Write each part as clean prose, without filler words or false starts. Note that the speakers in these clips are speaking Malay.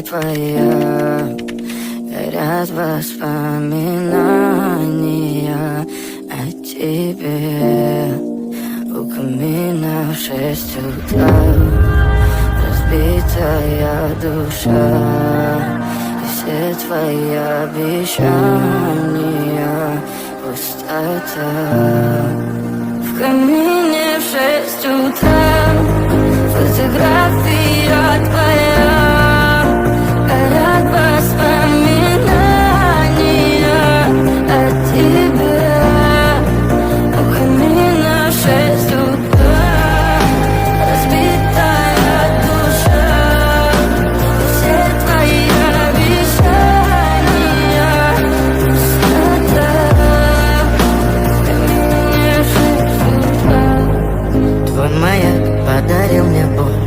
твоя, горят воспоминания о тебе. У камина в 6 утра разбитая душа, и все твои обещания пустота. В камине в 6 утра фотография твоя, горят воспоминания о тебе. У камина в 6 утра разбитая душа, все твои обещания пустота. В камине в 6 утра. Твой маяк подарил мне боль,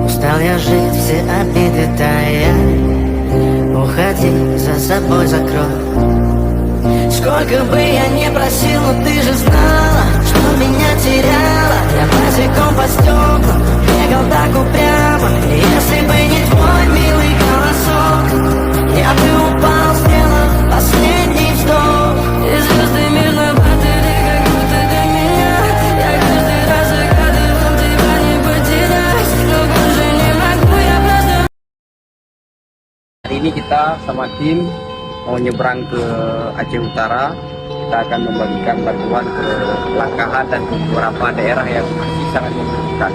устал я жить, все обиды тая. Уходи, за собой закрой. Сколько бы я ни просил, но ты же знала, что меня теряла. Я босиком по стеклам бегал так упрямо. Если бы не твой милый голосок, я бы упал, сделав последний вздох. И звезды мирно падали, как будто до меня. Я каждый раз загадывал тебя не потерять, но больше не могу, я просто... Hari ini kita sama tim mau nyebrang ke Aceh Utara. Kita akan membagikan bantuan ke Langkahan dan beberapa daerah yang masih sangat membutuhkan.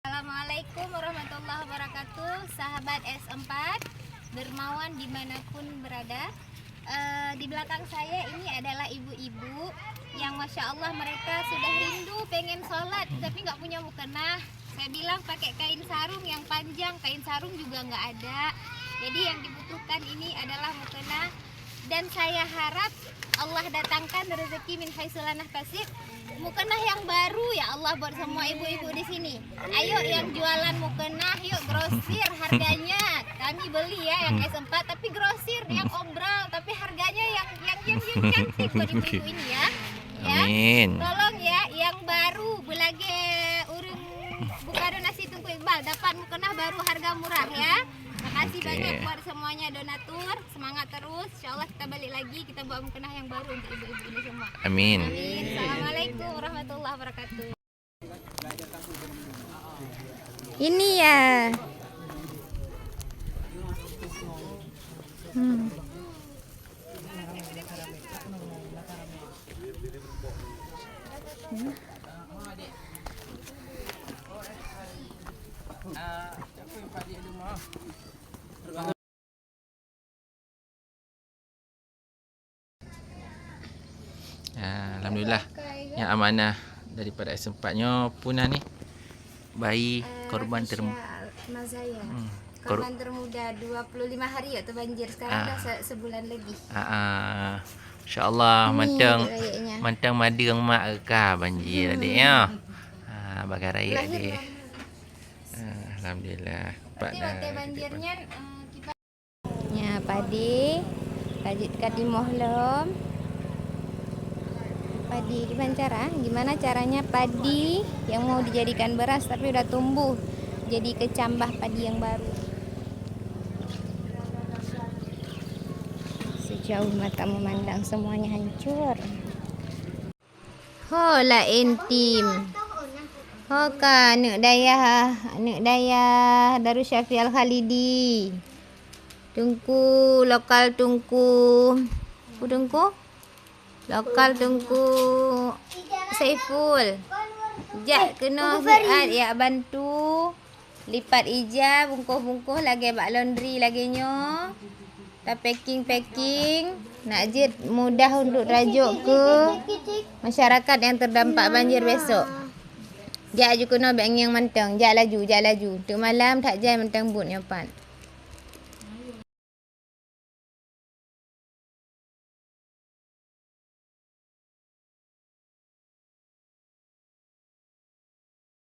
Assalamualaikum warahmatullahi wabarakatuh, sahabat S4 dermawan dimanapun berada. Di belakang saya ini adalah ibu-ibu yang masya Allah mereka sudah rindu pengen sholat tapi nggak punya mukena. Saya bilang pakai kain sarung yang panjang, kain sarung juga nggak ada. Jadi yang dibutuhkan ini adalah mukena, dan saya harap Allah datangkan rezeki min haitsu la nahtasib, mukena yang baru ya Allah buat semua ibu-ibu di sini. Ayo yang jualan mukena, yuk grosir harganya. Kami beli ya yang S4 tapi grosir, yang ombral tapi harganya yang cantik buat ibu-ibu ini ya. Ya. Amin. Tolong ya yang baru belage urung buka donasi Tungku Iqbal dapat mukena baru harga murah ya. Makasih banyak buat semuanya donatur, semangat terus. Insyaallah kita balik lagi, kita buat mukena yang baru untuk ibu-ibu ini semua. Amin. Amin. Assalamualaikum warahmatullahi wabarakatuh. Ini ya. Alhamdulillah yang amanah daripada S4-nya punah ni bayi korban Mazaya. Korban termuda 25 hari ya tu banjir, sekarang dah sebulan lebih. InsyaAllah mantang madang mak ka banjir adik ya. Bagai raya adik. Alhamdulillah. Nanti banjirnya ya padi rajit kadimoh lom. Padi gimana caranya padi yang mau dijadikan beras tapi udah tumbuh jadi kecambah padi yang baru. Sejauh mata memandang semuanya hancur. Hola intim. Hoka anak dayah Darussyafi Al-Khalidi. Tungku lokal tungku. Lokal tungku Saiful. Jak kena Fuad ya bantu. Lipat ija bungkus-bungkus lagi bak laundry lagi nyo. Tak packing. Nak je mudah untuk rajuk ke masyarakat yang terdampak banjir besok. Jak je kena bak yang mantang. Jak laju. Tu malam tak jai mentang but nyapan.